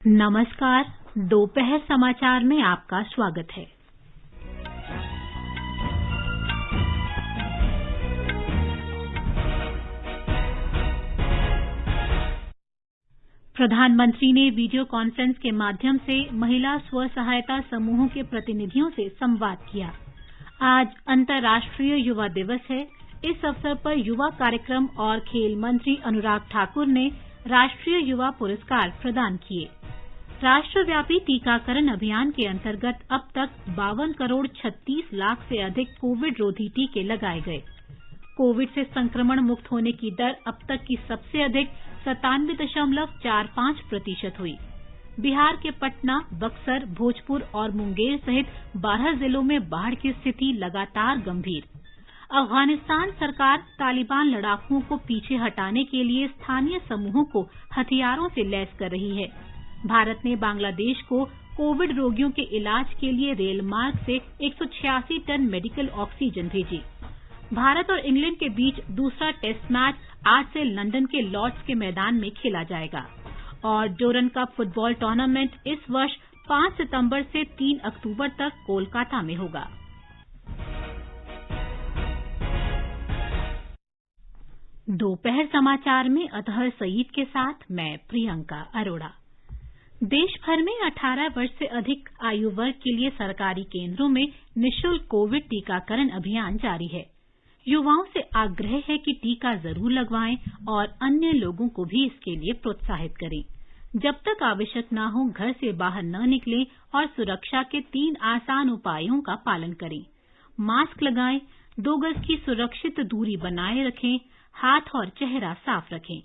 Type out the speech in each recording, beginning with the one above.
नमस्कार। दोपहर समाचार में आपका स्वागत है। प्रधानमंत्री ने वीडियो कॉन्फ्रेंस के माध्यम से महिला स्व सहायता समूहों के प्रतिनिधियों से संवाद किया। आज अंतर्राष्ट्रीय युवा दिवस है। इस अवसर पर युवा कार्यक्रम और खेल मंत्री अनुराग ठाकुर ने राष्ट्रीय युवा पुरस्कार प्रदान किए। राष्ट्रव्यापी टीकाकरण अभियान के अंतर्गत अब तक 52 करोड़ 36 लाख से अधिक कोविड रोधी टीके लगाए गए। कोविड से संक्रमण मुक्त होने की दर अब तक की सबसे अधिक 97.45% हुई। बिहार के पटना, बक्सर, भोजपुर और मुंगेर सहित 12 जिलों में बाढ़ की स्थिति लगातार गंभीर। अफगानिस्तान सरकार तालिबान लड़ाकुओं को पीछे हटाने के लिए स्थानीय समूहों को हथियारों से लैस कर रही है। भारत ने बांग्लादेश को कोविड रोगियों के इलाज के लिए रेल मार्ग से 186 टन मेडिकल ऑक्सीजन भेजी। भारत और इंग्लैंड के बीच दूसरा टेस्ट मैच आज से लंदन के लॉर्ड्स के मैदान में खेला जाएगा। और डोरन कप फुटबॉल टूर्नामेंट इस वर्ष 5 सितंबर से 3 अक्टूबर तक कोलकाता में होगा। दोपहर समाचार में अतहर सईद के साथ मैं प्रियंका अरोड़ा। देश भर में 18 वर्ष से अधिक आयु वर्ग के लिए सरकारी केंद्रों में निःशुल्क कोविड टीकाकरण अभियान जारी है। युवाओं से आग्रह है कि टीका जरूर लगवाएं और अन्य लोगों को भी इसके लिए प्रोत्साहित करें। जब तक आवश्यक न हो घर से बाहर न निकलें और सुरक्षा के 3 आसान उपायों का पालन करें। मास्क लगाएं, 2 गज की सुरक्षित दूरी बनाए रखें, हाथ और चेहरा साफ रखें।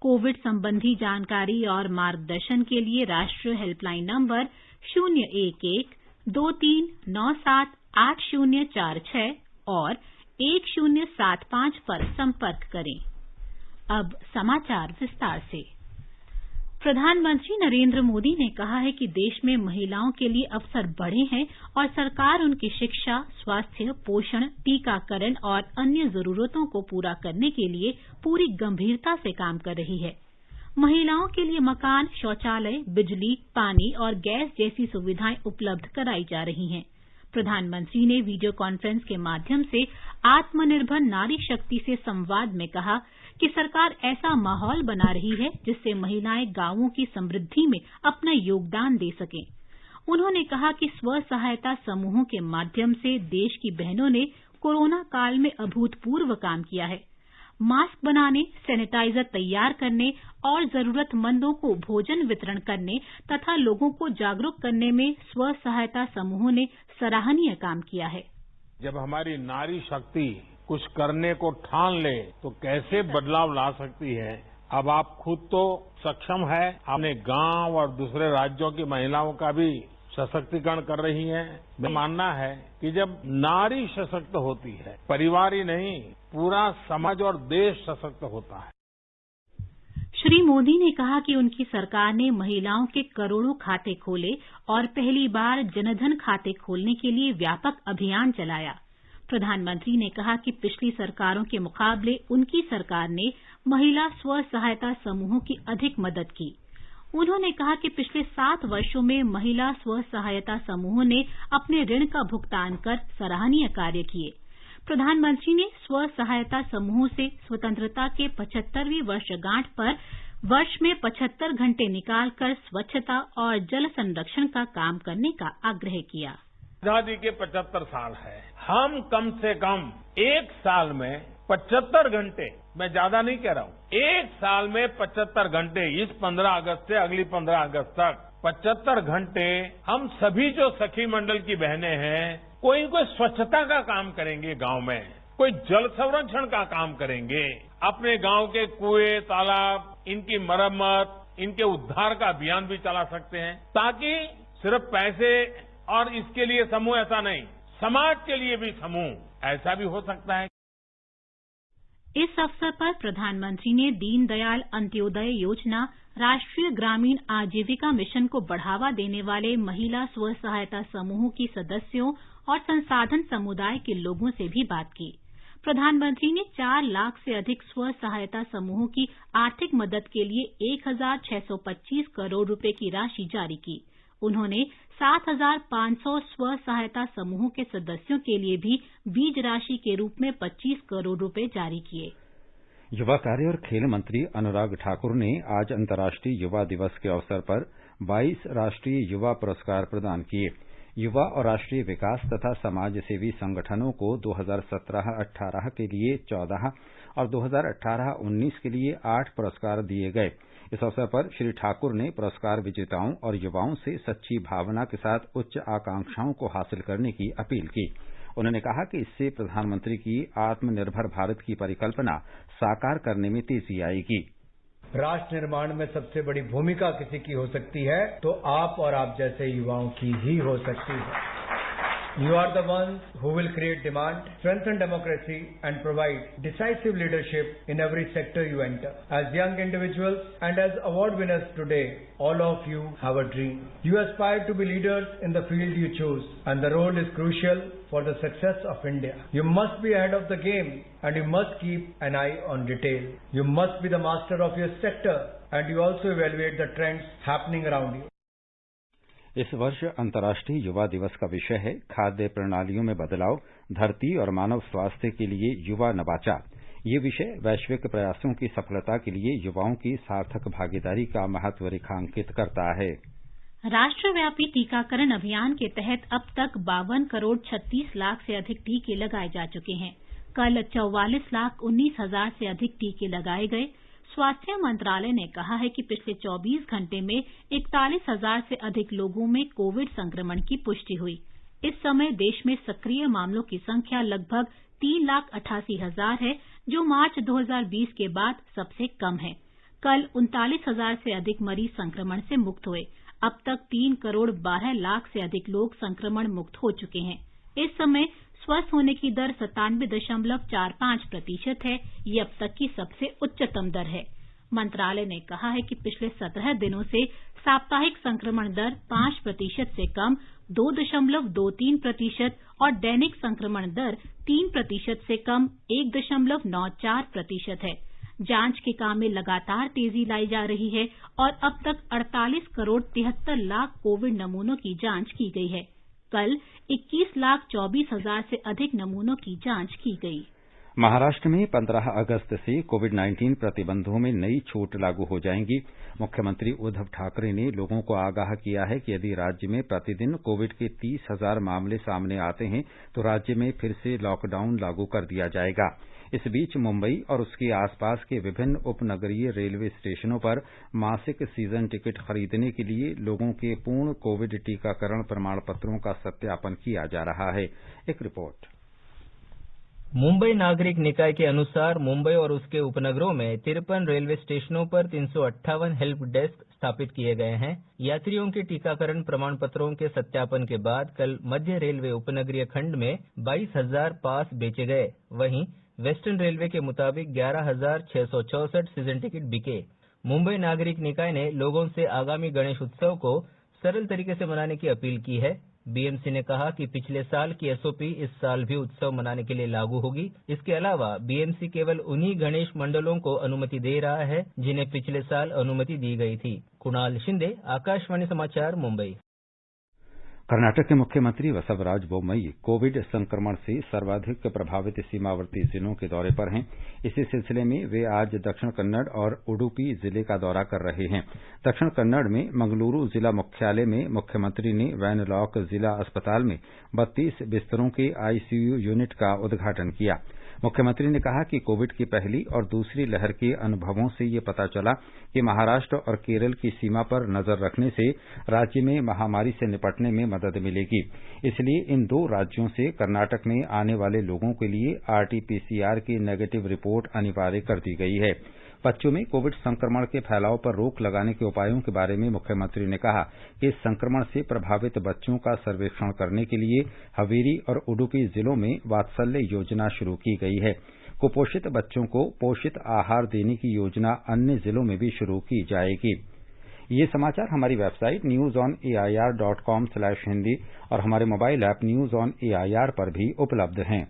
कोविड संबंधी जानकारी और मार्गदर्शन के लिए राष्ट्रीय हेल्पलाइन नंबर 011-2397-8046 और 1075 पर संपर्क करें। अब समाचार विस्तार से। प्रधानमंत्री नरेंद्र मोदी ने कहा है कि देश में महिलाओं के लिए अवसर बढ़े हैं और सरकार उनकी शिक्षा, स्वास्थ्य, पोषण, टीकाकरण और अन्य जरूरतों को पूरा करने के लिए पूरी गंभीरता से काम कर रही है। महिलाओं के लिए मकान, शौचालय, बिजली, पानी और गैस जैसी सुविधाएं उपलब्ध कराई जा रही हैं। प्रधानमंत्री ने वीडियो कॉन्फ्रेंस के माध्यम से आत्मनिर्भर नारी शक्ति से संवाद में कहा कि सरकार ऐसा माहौल बना रही है जिससे महिलाएं गांवों की समृद्धि में अपना योगदान दे सकें। उन्होंने कहा कि स्व सहायता समूहों के माध्यम से देश की बहनों ने कोरोना काल में अभूतपूर्व काम किया है। मास्क बनाने, सैनिटाइजर तैयार करने और जरूरतमंदों को भोजन वितरण करने तथा लोगों को जागरूक करने में स्व सहायता समूहों ने सराहनीय काम किया है। जब हमारी नारी शक्ति कुछ करने को ठान ले तो कैसे बदलाव ला सकती है। अब आप खुद तो सक्षम है, अपने गांव और दूसरे राज्यों की महिलाओं का भी सशक्तिकरण कर रही हैं। मेरा मानना है कि जब नारी सशक्त होती है, परिवार ही नहीं पूरा समाज और देश सशक्त होता है। श्री मोदी ने कहा कि उनकी सरकार ने महिलाओं के करोड़ों खाते खोले और पहली बार जनधन खाते खोलने के लिए व्यापक अभियान चलाया। प्रधानमंत्री ने कहा कि पिछली सरकारों के मुकाबले उनकी सरकार ने महिला स्व सहायता समूहों की अधिक मदद की। उन्होंने कहा कि पिछले 7 वर्षों में महिला स्व सहायता समूहों ने अपने ऋण का भुगतान कर सराहनीय कार्य किए। प्रधानमंत्री ने स्व सहायता समूहों से स्वतंत्रता के 75वीं वर्षगांठ पर वर्ष में 75 घंटे निकालकर स्वच्छता और जल संरक्षण का काम करने का आग्रह किया। आजादी के 75 साल है। हम कम से कम एक साल में 75 घंटे, मैं ज्यादा नहीं कह रहा हूं, एक साल में 75 घंटे, इस 15 अगस्त से अगली 15 अगस्त तक 75 घंटे हम सभी जो सखी मंडल की बहनें हैं, कोई स्वच्छता का काम करेंगे गांव में, कोई जल संरक्षण का काम करेंगे, अपने गांव के कुएं, तालाब, इनकी मरम्मत, इनके उद्धार का अभियान भी चला सकते हैं, ताकि सिर्फ पैसे और इसके लिए समूह ऐसा नहीं, समाज के लिए भी समूह ऐसा भी हो सकता है। इस अवसर पर प्रधानमंत्री ने दीनदयाल अंत्योदय योजना, राष्ट्रीय ग्रामीण आजीविका मिशन को बढ़ावा देने वाले महिला स्व सहायता समूहों की सदस्यों और संसाधन समुदाय के लोगों से भी बात की। प्रधानमंत्री ने 4 लाख से अधिक स्व सहायता समूहों की आर्थिक मदद के लिए 1,625 करोड़ रुपए की राशि जारी की। उन्होंने 7,500 स्व सहायता समूहों के सदस्यों के लिए भी बीज राशि के रूप में 25 करोड़ रुपए जारी किए। युवा कार्य और खेल मंत्री अनुराग ठाकुर ने आज अंतर्राष्ट्रीय युवा दिवस के अवसर पर 22 राष्ट्रीय युवा पुरस्कार प्रदान किए। युवा और राष्ट्रीय विकास तथा समाज सेवी संगठनों को 2017-18 के लिए 14 और 2018-19 के लिए 8 पुरस्कार दिए गए। इस अवसर पर श्री ठाकुर ने पुरस्कार विजेताओं और युवाओं से सच्ची भावना के साथ उच्च आकांक्षाओं को हासिल करने की अपील की। उन्होंने कहा कि इससे प्रधानमंत्री की आत्मनिर्भर भारत की परिकल्पना साकार करने में तेजी आएगी। राष्ट्र निर्माण में सबसे बड़ी भूमिका किसी की हो सकती है तो आप और आप जैसे युवाओं की ही हो सकती है। You are the ones who will create demand, strengthen democracy and provide decisive leadership in every sector you enter. As young individuals and as award winners today, all of you have a dream. You aspire to be leaders in the field you choose, and the role is crucial for the success of India. You must be ahead of the game and you must keep an eye on detail. You must be the master of your sector and you also evaluate the trends happening around you. इस वर्ष अंतर्राष्ट्रीय युवा दिवस का विषय है खाद्य प्रणालियों में बदलाव, धरती और मानव स्वास्थ्य के लिए युवा नवाचार। ये विषय वैश्विक प्रयासों की सफलता के लिए युवाओं की सार्थक भागीदारी का महत्व रेखांकित करता है। राष्ट्रव्यापी टीकाकरण अभियान के तहत अब तक 52 करोड़ 36 लाख से अधिक टीके लगाए जा चुके हैं। कल 44 लाख 19 हजार से अधिक टीके लगाए गए। स्वास्थ्य मंत्रालय ने कहा है कि पिछले 24 घंटे में 41,000 से अधिक लोगों में कोविड संक्रमण की पुष्टि हुई। इस समय देश में सक्रिय मामलों की संख्या लगभग 3,88,000 है, जो मार्च 2020 के बाद सबसे कम है। कल 39,000 से अधिक मरीज संक्रमण से मुक्त हुए। अब तक 3 करोड़ 12 लाख से अधिक लोग संक्रमण मुक्त हो चुके हैं। इस समय स्वस्थ होने की दर 97.45% है। ये अब तक की सबसे उच्चतम दर है। मंत्रालय ने कहा है कि पिछले 17 दिनों से साप्ताहिक संक्रमण दर 5% से कम 2.23% और दैनिक संक्रमण दर 3% से कम 1.94% है। जांच के काम में लगातार तेजी लाई जा रही है और अब तक 48 करोड़ 73 लाख कोविड नमूनों की जांच की गई है। कल 21,24,000 से अधिक नमूनों की जांच की गई। महाराष्ट्र में 15 अगस्त से कोविड-19 प्रतिबंधों में नई छूट लागू हो जाएंगी। मुख्यमंत्री उद्धव ठाकरे ने लोगों को आगाह किया है कि यदि राज्य में प्रतिदिन कोविड के 30,000 मामले सामने आते हैं तो राज्य में फिर से लॉकडाउन लागू कर दिया जाएगा। इस बीच मुंबई और उसके आसपास के विभिन्न उपनगरीय रेलवे स्टेशनों पर मासिक सीजन टिकट खरीदने के लिए लोगों के पूर्ण कोविड टीकाकरण प्रमाण पत्रों का सत्यापन किया जा रहा है। एक रिपोर्ट। मुंबई नागरिक निकाय के अनुसार मुंबई और उसके उपनगरों में 53 रेलवे स्टेशनों पर 358 हेल्प डेस्क स्थापित किए गए हैं। यात्रियों के टीकाकरण प्रमाण पत्रों के सत्यापन के बाद कल मध्य रेलवे उपनगरीय खंड में 22,000 पास बेचे गए। वहीं वेस्टर्न रेलवे के मुताबिक 11,664 सीजन टिकट बिके। मुंबई नागरिक निकाय ने लोगों से आगामी गणेश उत्सव को सरल तरीके से मनाने की अपील की है। बीएमसी ने कहा कि पिछले साल की एसओपी इस साल भी उत्सव मनाने के लिए लागू होगी। इसके अलावा बीएमसी केवल उन्हीं गणेश मंडलों को अनुमति दे रहा है जिन्हें पिछले साल अनुमति दी गई थी। कुणाल शिंदे, आकाशवाणी समाचार, मुंबई। कर्नाटक के मुख्यमंत्री बसवराज बोम्मई कोविड संक्रमण से सर्वाधिक प्रभावित सीमावर्ती जिलों के दौरे पर हैं। इसी सिलसिले में वे आज दक्षिण कन्नड़ और उडुपी जिले का दौरा कर रहे हैं। दक्षिण कन्नड़ में मंगलुरु जिला मुख्यालय में मुख्यमंत्री ने वैनलॉक जिला अस्पताल में 32 बिस्तरों के आईसीयू यूनिट का उद्घाटन किया। मुख्यमंत्री ने कहा कि कोविड की पहली और दूसरी लहर के अनुभवों से ये पता चला कि महाराष्ट्र और केरल की सीमा पर नजर रखने से राज्य में महामारी से निपटने में मदद मिलेगी। इसलिए इन 2 राज्यों से कर्नाटक में आने वाले लोगों के लिए आरटीपीसीआर की नेगेटिव रिपोर्ट अनिवार्य कर दी गई है। बच्चों में कोविड संक्रमण के फैलाव पर रोक लगाने के उपायों के बारे में मुख्यमंत्री ने कहा कि इस संक्रमण से प्रभावित बच्चों का सर्वेक्षण करने के लिए हवेरी और उडुपी जिलों में वात्सल्य योजना शुरू की गई है। कुपोषित बच्चों को पोषित आहार देने की योजना अन्य जिलों में भी शुरू की जाएगी। ये समाचार हमारी वेबसाइट newsonair.com/hindi और हमारे mobile app news on AIR पर भी उपलब्ध हैं।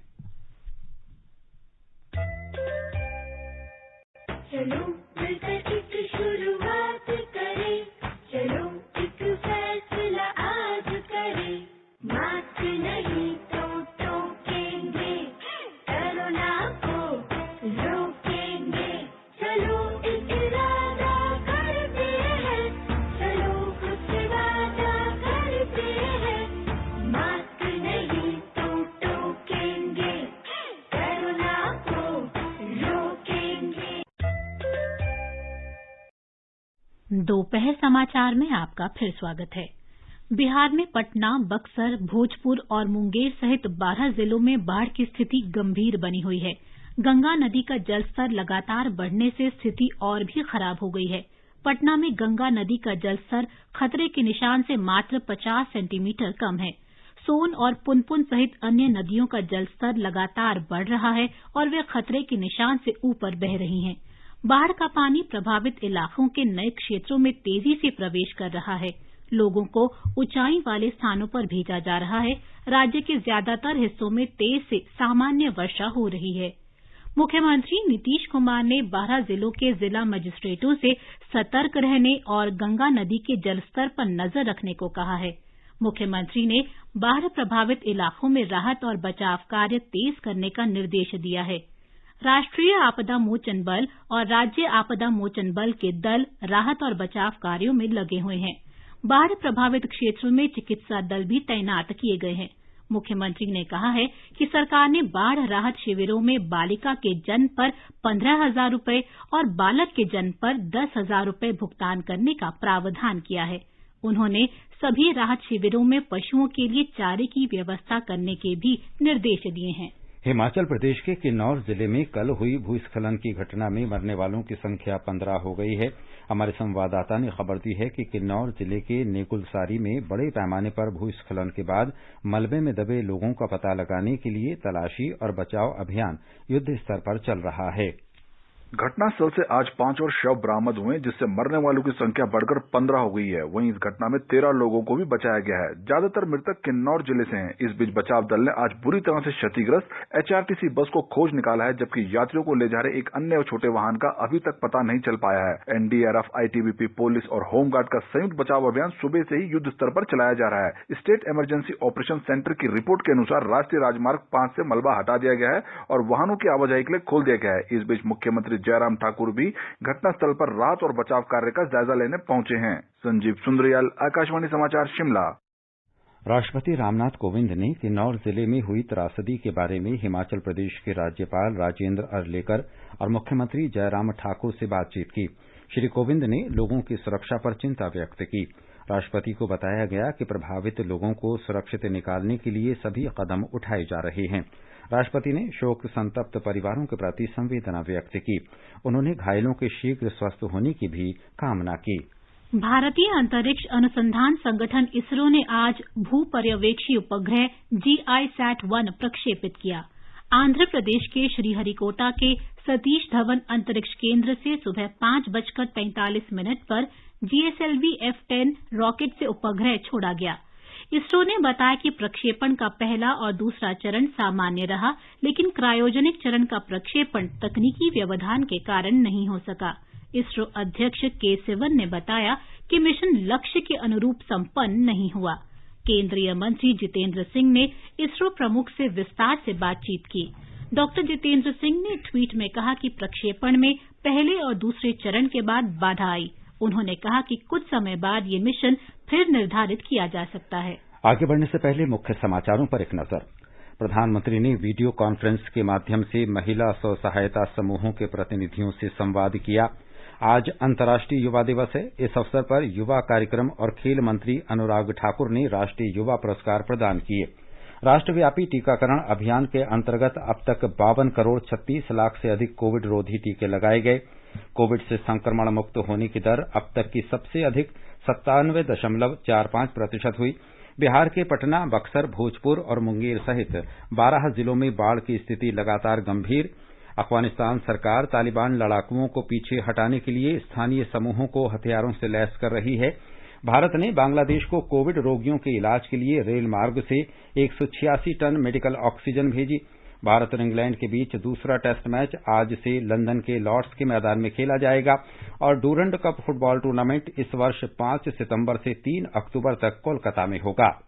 दोपहर समाचार में आपका फिर स्वागत है। बिहार में पटना, बक्सर, भोजपुर और मुंगेर सहित 12 जिलों में बाढ़ की स्थिति गंभीर बनी हुई है। गंगा नदी का जलस्तर लगातार बढ़ने से स्थिति और भी खराब हो गई है। पटना में गंगा नदी का जलस्तर खतरे के निशान से मात्र 50 सेंटीमीटर कम है। सोन और पुनपुन सहित अन्य नदियों का जलस्तर लगातार बढ़ रहा है और वे खतरे के निशान से ऊपर बह रही हैं। बाढ़ का पानी प्रभावित इलाकों के नए क्षेत्रों में तेजी से प्रवेश कर रहा है। लोगों को ऊंचाई वाले स्थानों पर भेजा जा रहा है। राज्य के ज्यादातर हिस्सों में तेज से सामान्य वर्षा हो रही है। मुख्यमंत्री नीतीश कुमार ने 12 जिलों के जिला मजिस्ट्रेटों से सतर्क रहने और गंगा नदी के जलस्तर पर नजर रखने को कहा है। मुख्यमंत्री ने बाढ़ प्रभावित इलाकों में राहत और बचाव कार्य तेज करने का निर्देश दिया है। राष्ट्रीय आपदा मोचन बल और राज्य आपदा मोचन बल के दल राहत और बचाव कार्यों में लगे हुए हैं। बाढ़ प्रभावित क्षेत्रों में चिकित्सा दल भी तैनात किए गए हैं। मुख्यमंत्री ने कहा है कि सरकार ने बाढ़ राहत शिविरों में बालिका के जन्म पर 15,000 रूपये और बालक के जन्म पर 10,000 रूपये भुगतान करने का प्रावधान किया है। उन्होंने सभी राहत शिविरों में पशुओं के लिए चारे की व्यवस्था करने के भी निर्देश दिए हैं। हिमाचल प्रदेश के किन्नौर जिले में कल हुई भूस्खलन की घटना में मरने वालों की संख्या 15 हो गई है। हमारे संवाददाता ने खबर दी है कि किन्नौर जिले के नेकुलसारी में बड़े पैमाने पर भूस्खलन के बाद मलबे में दबे लोगों का पता लगाने के लिए तलाशी और बचाव अभियान युद्ध स्तर पर चल रहा है। घटनास्थल से आज 5 और शव बरामद हुए, जिससे मरने वालों की संख्या बढ़कर 15 हो गई है। वहीं इस घटना में 13 लोगों को भी बचाया गया है। ज्यादातर मृतक किन्नौर जिले से हैं। इस बीच बचाव दल ने आज बुरी तरह से क्षतिग्रस्त HRTC बस को खोज निकाला है, जबकि यात्रियों को ले जा रहे एक अन्य छोटे वाहन का अभी तक पता नहीं चल पाया है। NDRF, ITBP, पुलिस और होमगार्ड का संयुक्त बचाव अभियान सुबह से ही युद्ध स्तर पर चलाया जा रहा है। स्टेट इमरजेंसी ऑपरेशन सेंटर की रिपोर्ट के अनुसार राष्ट्रीय राजमार्ग 5 से मलबा हटा दिया गया है और वाहनों की आवाजाही के लिए खोल दिया गया है। इस बीच मुख्यमंत्री जयराम ठाकुर भी घटनास्थल पर राहत और बचाव कार्य का जायजा लेने पहुंचे हैं। संजीव सुंदरियाल, आकाशवाणी समाचार, शिमला। राष्ट्रपति रामनाथ कोविंद ने किन्नौर जिले में हुई त्रासदी के बारे में हिमाचल प्रदेश के राज्यपाल राजेंद्र अर्लेकर और मुख्यमंत्री जयराम ठाकुर से बातचीत की। श्री कोविंद ने लोगों की सुरक्षा पर चिंता व्यक्त की। राष्ट्रपति को बताया गया कि प्रभावित लोगों को सुरक्षित निकालने के लिए सभी कदम उठाए जा रहे हैं। राष्ट्रपति ने शोक संतप्त परिवारों के प्रति संवेदना व्यक्त की। उन्होंने घायलों के शीघ्र स्वस्थ होने की भी कामना की। भारतीय अंतरिक्ष अनुसंधान संगठन इसरो ने आज भूपर्यवेक्षी उपग्रह GISAT-1 प्रक्षेपित किया। आंध्र प्रदेश के श्रीहरिकोटा के सतीश धवन अंतरिक्ष केंद्र से सुबह 5:45 पर GSLV F-10 रॉकेट से उपग्रह छोड़ा गया। इसरो ने बताया कि प्रक्षेपण का पहला और दूसरा चरण सामान्य रहा, लेकिन क्रायोजेनिक चरण का प्रक्षेपण तकनीकी व्यवधान के कारण नहीं हो सका। इसरो अध्यक्ष के सिवन ने बताया कि मिशन लक्ष्य के अनुरूप संपन्न नहीं हुआ। केंद्रीय मंत्री जितेंद्र सिंह ने इसरो प्रमुख से विस्तार से बातचीत की। डॉक्टर जितेंद्र सिंह ने ट्वीट में कहा कि प्रक्षेपण में पहले और दूसरे चरण के बाद बाधा आई। उन्होंने कहा कि कुछ समय बाद ये मिशन फिर निर्धारित किया जा सकता है। आगे बढ़ने से पहले मुख्य समाचारों पर एक नजर। प्रधानमंत्री ने वीडियो कॉन्फ्रेंस के माध्यम से महिला स्व सहायता समूहों के प्रतिनिधियों से संवाद किया। आज अंतर्राष्ट्रीय युवा दिवस है। इस अवसर पर युवा कार्यक्रम और खेल मंत्री अनुराग ठाकुर ने राष्ट्रीय युवा पुरस्कार प्रदान किए। राष्ट्रव्यापी टीकाकरण अभियान के अंतर्गत अब तक 52 करोड़ 36 लाख से अधिक कोविड रोधी टीके लगाए गए। कोविड से संक्रमण मुक्त होने की दर अब तक की सबसे अधिक 97.45% हुई। बिहार के पटना, बक्सर, भोजपुर और मुंगेर सहित 12 जिलों में बाढ़ की स्थिति लगातार गंभीर। अफगानिस्तान सरकार तालिबान लड़ाकुओं को पीछे हटाने के लिए स्थानीय समूहों को हथियारों से लैस कर रही है। भारत ने बांग्लादेश को कोविड रोगियों के इलाज के लिए रेल मार्ग से 186 टन मेडिकल ऑक्सीजन भेजी। भारत और इंग्लैंड के बीच दूसरा टेस्ट मैच आज से लंदन के लॉर्ड्स के मैदान में खेला जाएगा और डूरंड कप फुटबॉल टूर्नामेंट इस वर्ष 5 सितंबर से 3 अक्टूबर तक कोलकाता में होगा।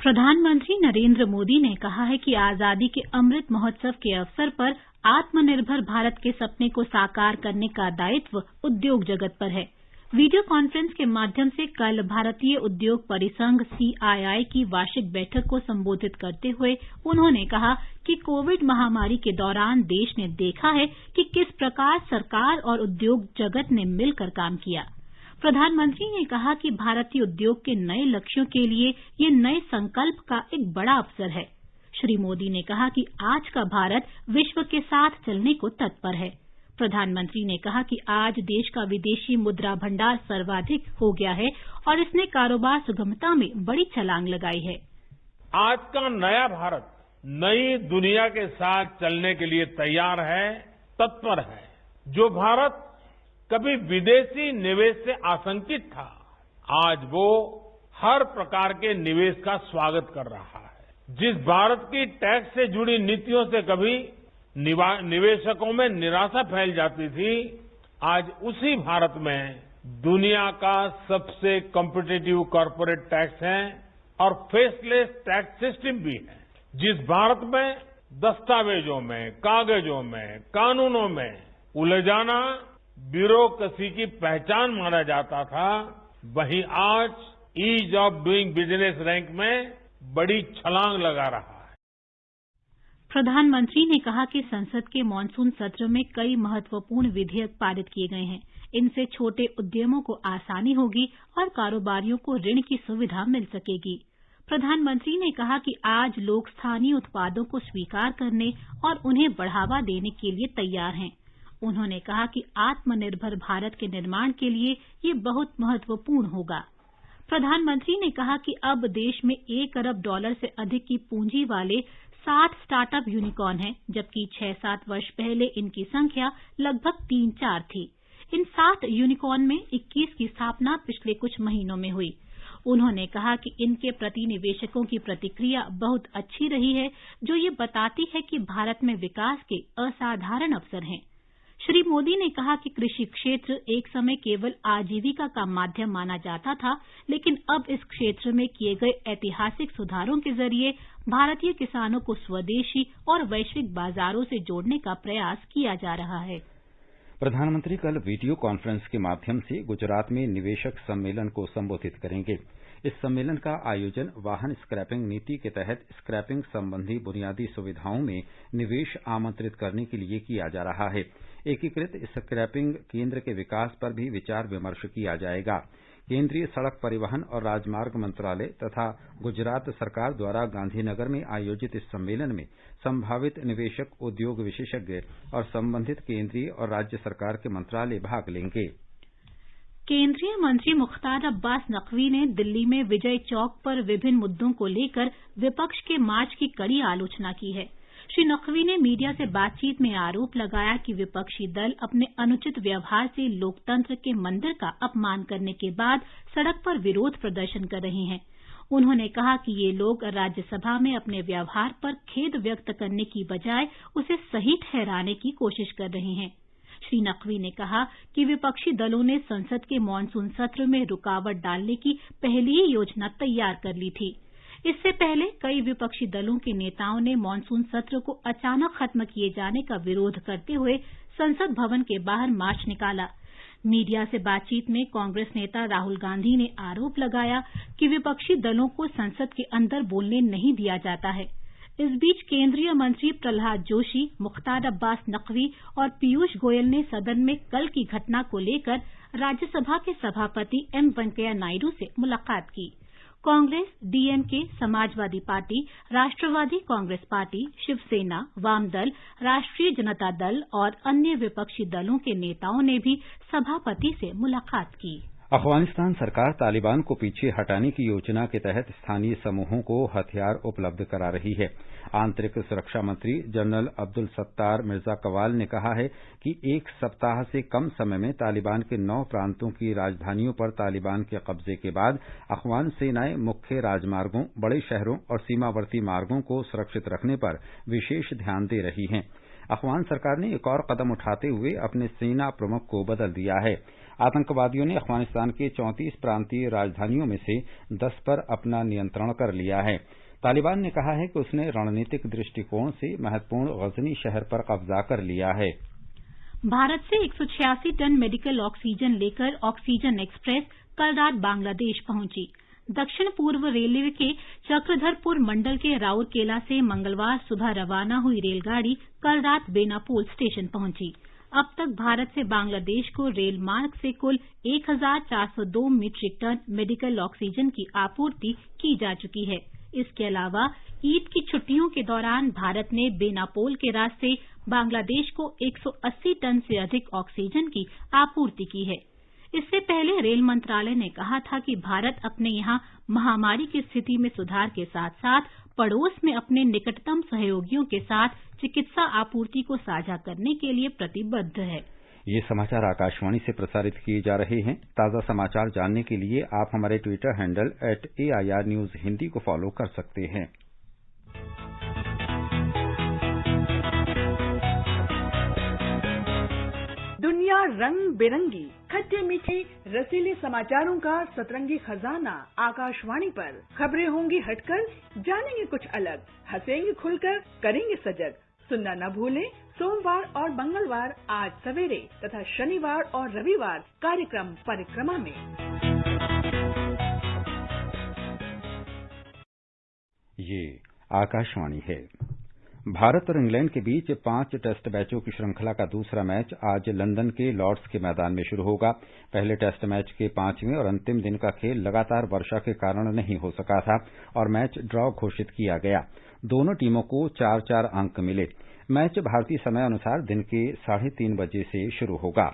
प्रधानमंत्री नरेंद्र मोदी ने कहा है कि आजादी के अमृत महोत्सव के अवसर पर आत्मनिर्भर भारत के सपने को साकार करने का दायित्व उद्योग जगत पर है। वीडियो कॉन्फ्रेंस के माध्यम से कल भारतीय उद्योग परिसंघ CII की वार्षिक बैठक को संबोधित करते हुए उन्होंने कहा कि कोविड महामारी के दौरान देश ने देखा है कि किस प्रकार सरकार और उद्योग जगत ने मिलकर काम किया। प्रधानमंत्री ने कहा कि भारतीय उद्योग के नए लक्ष्यों के लिए ये नए संकल्प का एक बड़ा अवसर है। श्री मोदी ने कहा कि आज का भारत विश्व के साथ चलने को तत्पर है। प्रधानमंत्री ने कहा कि आज देश का विदेशी मुद्रा भंडार सर्वाधिक हो गया है और इसने कारोबार सुगमता में बड़ी छलांग लगाई है। आज का नया भारत नई दुनिया के साथ चलने के लिए तैयार है, तत्पर है। जो भारत कभी विदेशी निवेश से आशंकित था, आज वो हर प्रकार के निवेश का स्वागत कर रहा है। जिस भारत की टैक्स से जुड़ी नीतियों से कभी निवेशकों में निराशा फैल जाती थी, आज उसी भारत में दुनिया का सबसे कॉम्पिटिटिव कॉर्पोरेट टैक्स है और फेसलेस टैक्स सिस्टम भी है। जिस भारत में दस्तावेजों में, कागजों में, कानूनों में उलझाना ब्यूरोक्रेसी की पहचान माना जाता था, वहीं आज ease of doing business rank में बड़ी छलांग लगा रहा है। प्रधानमंत्री ने कहा कि संसद के मानसून सत्र में कई महत्वपूर्ण विधेयक पारित किए गए हैं। इनसे छोटे उद्यमों को आसानी होगी और कारोबारियों को ऋण की सुविधा मिल सकेगी। प्रधानमंत्री ने कहा कि आज लोग स्थानीय उत्पादों को स्वीकार करने और उन्हें बढ़ावा देने के लिए तैयार हैं। उन्होंने कहा कि आत्मनिर्भर भारत के निर्माण के लिए ये बहुत महत्वपूर्ण होगा। प्रधानमंत्री ने कहा कि अब देश में $1 अरब से अधिक की पूंजी वाले 60 स्टार्टअप यूनिकॉर्न हैं, जबकि 6-7 वर्ष पहले इनकी संख्या लगभग 3-4 थी। इन 7 यूनिकॉर्न में 21 की स्थापना पिछले कुछ महीनों में हुई। उन्होंने कहा कि इनके प्रति निवेशकों की प्रतिक्रिया बहुत अच्छी रही है, जो ये बताती है कि भारत में विकास के असाधारण अवसर हैं। श्री मोदी ने कहा कि कृषि क्षेत्र एक समय केवल आजीविका का माध्यम माना जाता था, लेकिन अब इस क्षेत्र में किए गए ऐतिहासिक सुधारों के जरिए भारतीय किसानों को स्वदेशी और वैश्विक बाजारों से जोड़ने का प्रयास किया जा रहा है। प्रधानमंत्री कल वीडियो कॉन्फ्रेंस के माध्यम से गुजरात में निवेशक सम्मेलन को संबोधित करेंगे। इस सम्मेलन का आयोजन वाहन स्क्रैपिंग नीति के तहत स्क्रैपिंग संबंधी बुनियादी सुविधाओं में निवेश आमंत्रित करने के लिए किया जा रहा है। एकीकृत स्क्रैपिंग केंद्र के विकास पर भी विचार विमर्श किया जाएगा। केंद्रीय सड़क परिवहन और राजमार्ग मंत्रालय तथा गुजरात सरकार द्वारा गांधीनगर में आयोजित इस सम्मेलन में संभावित निवेशक, उद्योग विशेषज्ञ और संबंधित केंद्रीय और राज्य सरकार के मंत्रालय भाग लेंगे। केंद्रीय मंत्री मुख्तार अब्बास नकवी ने दिल्ली में विजय चौक पर विभिन्न मुद्दों को लेकर विपक्ष के मार्च की कड़ी आलोचना की है। श्री नकवी ने मीडिया से बातचीत में आरोप लगाया कि विपक्षी दल अपने अनुचित व्यवहार से लोकतंत्र के मंदिर का अपमान करने के बाद सड़क पर विरोध प्रदर्शन कर रहे हैं। उन्होंने कहा कि ये लोग राज्यसभा में अपने व्यवहार पर खेद व्यक्त करने की बजाय उसे सही ठहराने की कोशिश कर रहे हैं। श्री नकवी ने कहा कि विपक्षी दलों ने संसद के मानसून सत्र में रुकावट डालने की पहली ही योजना तैयार कर ली थी। इससे पहले कई विपक्षी दलों के नेताओं ने मानसून सत्र को अचानक खत्म किए जाने का विरोध करते हुए संसद भवन के बाहर मार्च निकाला। मीडिया से बातचीत में कांग्रेस नेता राहुल गांधी ने आरोप लगाया कि विपक्षी दलों को संसद के अंदर बोलने नहीं दिया जाता है। इस बीच केंद्रीय मंत्री प्रहलाद जोशी, मुख्तार अब्बास नकवी और पीयूष गोयल ने सदन में कल की घटना को लेकर राज्यसभा के सभापति एम वेंकैया नायडू से मुलाकात की। कांग्रेस, डीएमके, समाजवादी पार्टी, राष्ट्रवादी कांग्रेस पार्टी, शिवसेना, वामदल, राष्ट्रीय जनता दल और अन्य विपक्षी दलों के नेताओं ने भी सभापति से मुलाकात की। अफगानिस्तान सरकार तालिबान को पीछे हटाने की योजना के तहत स्थानीय समूहों को हथियार उपलब्ध करा रही है। आंतरिक सुरक्षा मंत्री जनरल अब्दुल सत्तार मिर्जा कवाल ने कहा है कि एक सप्ताह से कम समय में तालिबान के 9 प्रांतों की राजधानियों पर तालिबान के कब्जे के बाद अफगान सेनाएं मुख्य राजमार्गों, बड़े शहरों और सीमावर्ती मार्गों को सुरक्षित रखने पर विशेष ध्यान दे रही है। अफगान सरकार ने एक और कदम उठाते हुए अपने सेना प्रमुख को बदल दिया है। आतंकवादियों ने अफगानिस्तान के 34 प्रांतीय राजधानियों में से 10 पर अपना नियंत्रण कर लिया है। तालिबान ने कहा है कि उसने रणनीतिक दृष्टिकोण से महत्वपूर्ण गजनी शहर पर कब्जा कर लिया है। भारत से 186 टन मेडिकल ऑक्सीजन लेकर ऑक्सीजन एक्सप्रेस कल रात बांग्लादेश पहुंची। दक्षिण पूर्व रेलवे के चक्रधरपुर मंडल के राउरकेला से मंगलवार सुबह रवाना हुई रेलगाड़ी कल रात बेनापोल स्टेशन पहुंची। अब तक भारत से बांग्लादेश को रेल मार्ग से कुल 1402 मीट्रिक टन मेडिकल ऑक्सीजन की आपूर्ति की जा चुकी है। इसके अलावा ईद की छुट्टियों के दौरान भारत ने बेनापोल के रास्ते बांग्लादेश को 180 टन से अधिक ऑक्सीजन की आपूर्ति की है। इससे पहले रेल मंत्रालय ने कहा था कि भारत अपने यहां महामारी की स्थिति में सुधार के साथ साथ पड़ोस में अपने निकटतम सहयोगियों के साथ चिकित्सा आपूर्ति को साझा करने के लिए प्रतिबद्ध है। ये समाचार आकाशवाणी से प्रसारित किए जा रहे हैं। ताज़ा समाचार जानने के लिए आप हमारे Twitter handle @AIR News Hindi को फॉलो कर सकते हैं। दुनिया रंग बिरंगी, खट्टे मीठे रसीले समाचारों का सतरंगी खजाना आकाशवाणी पर। खबरें होंगी हटकर, जानेंगे कुछ अलग, हंसेंगे खुलकर, करेंगे सजग। सुनना न भूलें सोमवार और मंगलवार 8 सवेरे तथा शनिवार और रविवार कार्यक्रम परिक्रमा में। ये आकाशवाणी है। भारत और इंग्लैंड के बीच 5 टेस्ट मैचों की श्रृंखला का दूसरा मैच आज लंदन के लॉर्ड्स के मैदान में शुरू होगा। पहले टेस्ट मैच के 5वें और अंतिम दिन का खेल लगातार वर्षा के कारण नहीं हो सका था और मैच ड्रॉ घोषित किया गया। दोनों टीमों को 4-4 अंक मिले। मैच भारतीय समय अनुसार दिन के 3:30 बजे से शुरू होगा।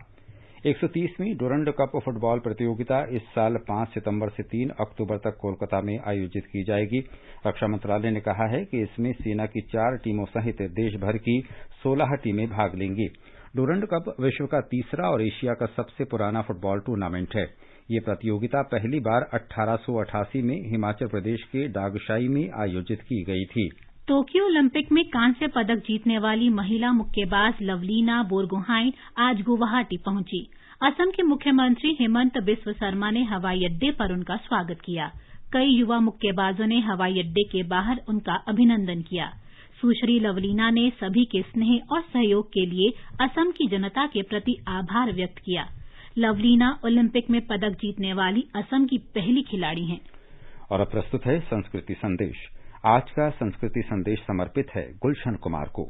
130वीं डुरंड कप फुटबॉल प्रतियोगिता इस साल 5 सितंबर से 3 अक्टूबर तक कोलकाता में आयोजित की जाएगी। रक्षा मंत्रालय ने कहा है कि इसमें सेना की 4 टीमों सहित देश भर की 16 टीमें भाग लेंगी। डुरंड कप विश्व का तीसरा और एशिया का सबसे पुराना फुटबॉल टूर्नामेंट है। ये प्रतियोगिता पहली बार 1888 में हिमाचल प्रदेश के डागशाई में आयोजित की गई थी। टोक्यो ओलंपिक में कांस्य पदक जीतने वाली महिला मुक्केबाज लवलीना बोरगोहाइन आज गुवाहाटी पहुंची। असम के मुख्यमंत्री हेमंत बिस्व शर्मा ने हवाई अड्डे पर उनका स्वागत किया। कई युवा मुक्केबाजों ने हवाई अड्डे के बाहर उनका अभिनंदन किया। सुश्री लवलीना ने सभी के स्नेह और सहयोग के लिए असम की जनता के प्रति आभार व्यक्त किया। लवलीना ओलंपिक में पदक जीतने वाली असम की पहली खिलाड़ी हैं। और अब प्रस्तुत है संस्कृति संदेश। आज का संस्कृति संदेश समर्पित है गुलशन कुमार को।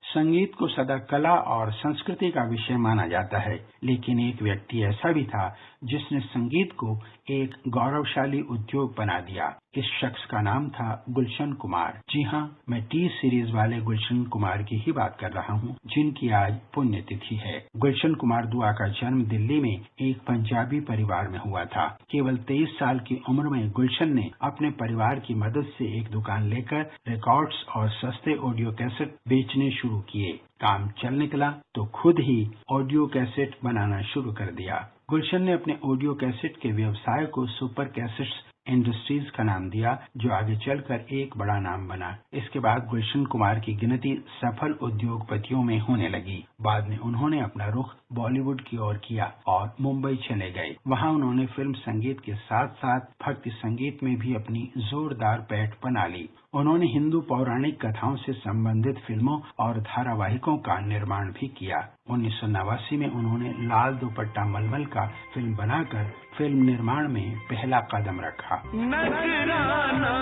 संगीत को सदा कला और संस्कृति का विषय माना जाता है, लेकिन एक व्यक्ति ऐसा भी था जिसने संगीत को एक गौरवशाली उद्योग बना दिया। इस शख्स का नाम था गुलशन कुमार। जी हाँ, मैं टी सीरीज वाले गुलशन कुमार की ही बात कर रहा हूँ, जिनकी आज पुण्यतिथि है। गुलशन कुमार दुआ का जन्म दिल्ली में एक पंजाबी परिवार में हुआ था। केवल 23 साल की उम्र में गुलशन ने अपने परिवार की मदद से एक दुकान लेकर रिकॉर्ड्स और सस्ते ऑडियो कैसेट बेचने शुरू किए। काम चल निकला तो खुद ही ऑडियो कैसेट बनाना शुरू कर दिया। गुलशन ने अपने ऑडियो कैसेट के व्यवसाय को सुपर कैसेट्स इंडस्ट्रीज का नाम दिया, जो आगे चलकर एक बड़ा नाम बना। इसके बाद गुलशन कुमार की गिनती सफल उद्योगपतियों में होने लगी। बाद में उन्होंने अपना रुख बॉलीवुड की ओर किया और मुंबई चले गए। वहां उन्होंने फिल्म संगीत के साथ साथ भक्ति संगीत में भी अपनी जोरदार पैठ बना ली। उन्होंने हिंदू पौराणिक कथाओं से संबंधित फिल्मों और धारावाहिकों का निर्माण भी किया। 1989 में उन्होंने लाल दुपट्टा मलमल का फिल्म बनाकर फिल्म निर्माण में पहला कदम रखा। नजराना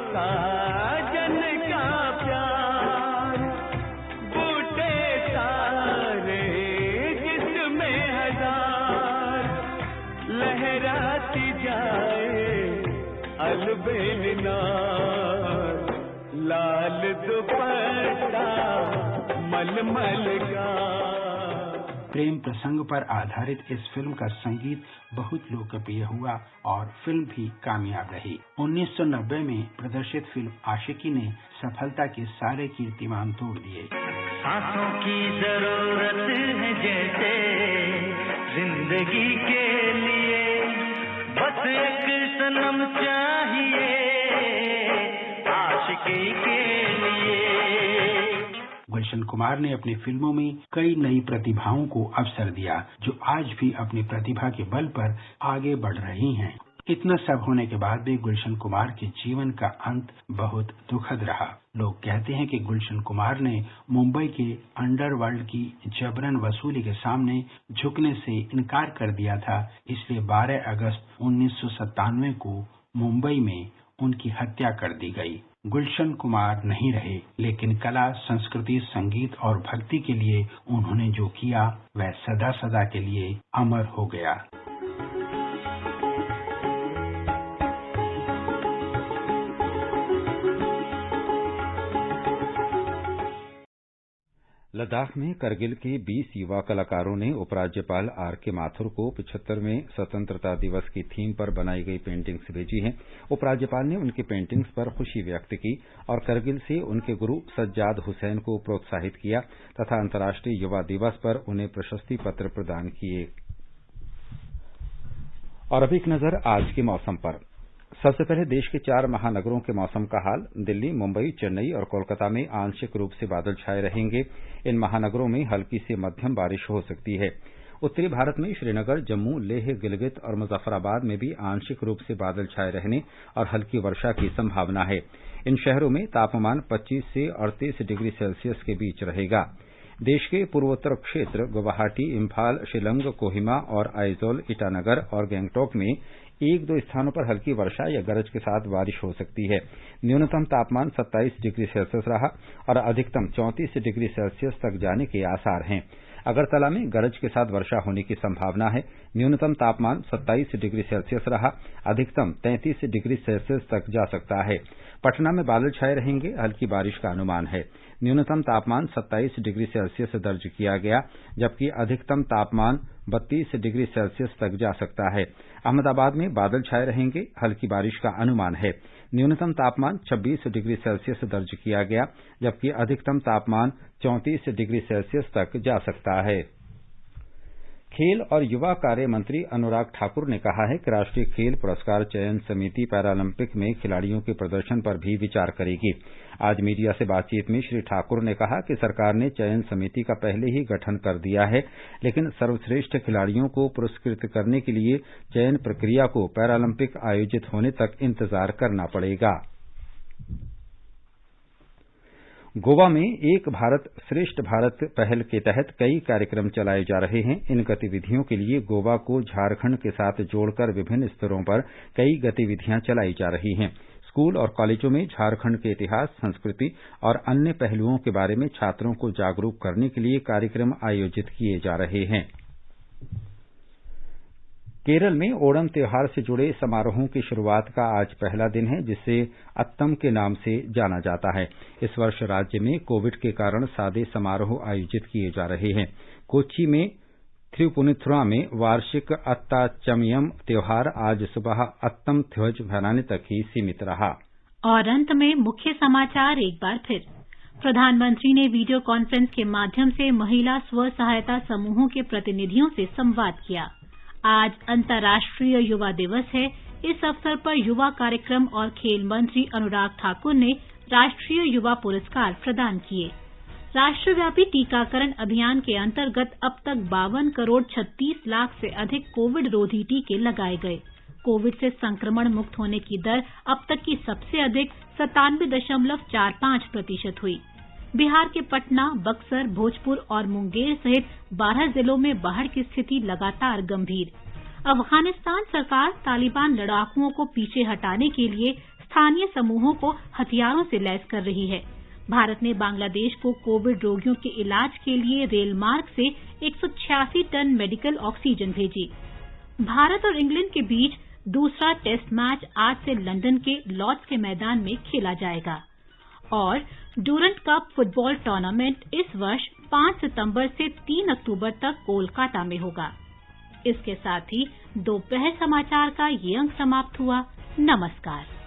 साजन का प्यार, बूटे सारे जिसमें हजार, लहराती जाए अलबेलिना, लाल दुपट्टा मलमल का। प्रेम प्रसंग पर आधारित इस फिल्म का संगीत बहुत लोकप्रिय हुआ और फिल्म भी कामयाब रही। 1990 में प्रदर्शित फिल्म आशिकी ने सफलता के सारे कीर्तिमान तोड़ दिए। सांसों की जरूरत है जैसे जिंदगी के लिए, बस एक सनम चाहिए आशिकी के लिए। गुलशन कुमार ने अपनी फिल्मों में कई नई प्रतिभाओं को अवसर दिया, जो आज भी अपनी प्रतिभा के बल पर आगे बढ़ रही हैं। इतना सब होने के बाद भी गुलशन कुमार के जीवन का अंत बहुत दुखद रहा। लोग कहते हैं कि गुलशन कुमार ने मुंबई के अंडरवर्ल्ड की जबरन वसूली के सामने झुकने से इनकार कर दिया था, इसलिए 12 अगस्त 1997 को मुंबई में उनकी हत्या कर दी गई। गुलशन कुमार नहीं रहे, लेकिन कला, संस्कृति, संगीत और भक्ति के लिए उन्होंने जो किया वह सदा सदा के लिए अमर हो गया। लद्दाख में करगिल के 20 युवा कलाकारों ने उपराज्यपाल आर.के. माथुर को 75वें स्वतंत्रता दिवस की थीम पर बनाई गई पेंटिंग्स भेजी हैं। उपराज्यपाल ने उनकी पेंटिंग्स पर खुशी व्यक्त की और करगिल से उनके गुरु सज्जाद हुसैन को प्रोत्साहित किया तथा अंतर्राष्ट्रीय युवा दिवस पर उन्हें प्रशस्ति पत्र प्रदान किए। और अब एक नजर आज के मौसम पर। सबसे पहले देश के 4 महानगरों के मौसम का हाल। दिल्ली, मुंबई, चेन्नई और कोलकाता में आंशिक रूप से बादल छाए रहेंगे। इन महानगरों में हल्की से मध्यम बारिश हो सकती है। उत्तरी भारत में श्रीनगर, जम्मू, लेह, गिलगित और मुजफ्फराबाद में भी आंशिक रूप से बादल छाए रहने और हल्की वर्षा की संभावना है। इन शहरों में तापमान 25 से 38 डिग्री सेल्सियस के बीच रहेगा। देश के पूर्वोत्तर क्षेत्र गुवाहाटी, इम्फाल, शिलंग, कोहिमा और आइजोल, ईटानगर और गंगटोक में 1-2 स्थानों पर हल्की वर्षा या गरज के साथ बारिश हो सकती है। न्यूनतम तापमान 27 डिग्री सेल्सियस रहा और अधिकतम 34 डिग्री सेल्सियस तक जाने के आसार हैं। अगरतला में गरज के साथ वर्षा होने की संभावना है। न्यूनतम तापमान 27 डिग्री सेल्सियस रहा, अधिकतम 33 डिग्री सेल्सियस तक जा सकता है। पटना में बादल छाए रहेंगे, हल्की बारिश का अनुमान है। न्यूनतम तापमान 27 डिग्री सेल्सियस दर्ज किया गया, जबकि अधिकतम तापमान 32 डिग्री सेल्सियस तक जा सकता है। अहमदाबाद में बादल छाए रहेंगे, हल्की बारिश का अनुमान है। न्यूनतम तापमान 26 डिग्री सेल्सियस दर्ज किया गया, जबकि अधिकतम तापमान 34 डिग्री सेल्सियस तक जा सकता है। खेल और युवा कार्य मंत्री अनुराग ठाकुर ने कहा है कि राष्ट्रीय खेल पुरस्कार चयन समिति पैरालंपिक में खिलाड़ियों के प्रदर्शन पर भी विचार करेगी। आज मीडिया से बातचीत में श्री ठाकुर ने कहा कि सरकार ने चयन समिति का पहले ही गठन कर दिया है, लेकिन सर्वश्रेष्ठ खिलाड़ियों को पुरस्कृत करने के लिए चयन प्रक्रिया को पैरालंपिक आयोजित होने तक इंतजार करना पड़ेगा। गोवा में एक भारत श्रेष्ठ भारत पहल के तहत कई कार्यक्रम चलाए जा रहे हैं। इन गतिविधियों के लिए गोवा को झारखंड के साथ जोड़कर विभिन्न स्तरों पर कई गतिविधियां चलाई जा रही हैं। स्कूल और कॉलेजों में झारखंड के इतिहास, संस्कृति और अन्य पहलुओं के बारे में छात्रों को जागरूक करने के लिए कार्यक्रम आयोजित किए जा रहे हैं। केरल में ओणम त्योहार से जुड़े समारोहों की शुरुआत का आज पहला दिन है, जिसे अत्तम के नाम से जाना जाता है। इस वर्ष राज्य में कोविड के कारण सादे समारोह आयोजित किए जा रहे हैं। कोच्चि में थिरुपुनिथुरा में वार्षिक अत्ताचमयम त्योहार आज सुबह अत्तम ध्वज फहराने तक ही सीमित रहा। और अंत में मुख्य समाचार एक बार फिर। प्रधानमंत्री ने वीडियो कॉन्फ्रेंस के माध्यम से महिला स्व सहायता समूहों के प्रतिनिधियों से संवाद किया। आज अंतर्राष्ट्रीय युवा दिवस है। इस अवसर पर युवा कार्यक्रम और खेल मंत्री अनुराग ठाकुर ने राष्ट्रीय युवा पुरस्कार प्रदान किए। राष्ट्रव्यापी टीकाकरण अभियान के अंतर्गत अब तक 52 करोड़ 36 लाख से अधिक कोविड रोधी टीके लगाए गए। कोविड से संक्रमण मुक्त होने की दर अब तक की सबसे अधिक 97.45% हुई। बिहार के पटना, बक्सर, भोजपुर और मुंगेर सहित 12 जिलों में बाढ़ की स्थिति लगातार गंभीर। अफगानिस्तान सरकार तालिबान लड़ाकुओं को पीछे हटाने के लिए स्थानीय समूहों को हथियारों से लैस कर रही है। भारत ने बांग्लादेश को कोविड रोगियों के इलाज के लिए रेल मार्ग से 186 टन मेडिकल ऑक्सीजन भेजी। भारत और इंग्लैंड के बीच दूसरा टेस्ट मैच आज से लंदन के लॉर्ड्स के मैदान में खेला जाएगा। और डूरंट कप फुटबॉल टूर्नामेंट इस वर्ष 5 सितंबर से 3 अक्टूबर तक कोलकाता में होगा। इसके साथ ही दोपहर समाचार का ये अंक समाप्त हुआ। नमस्कार।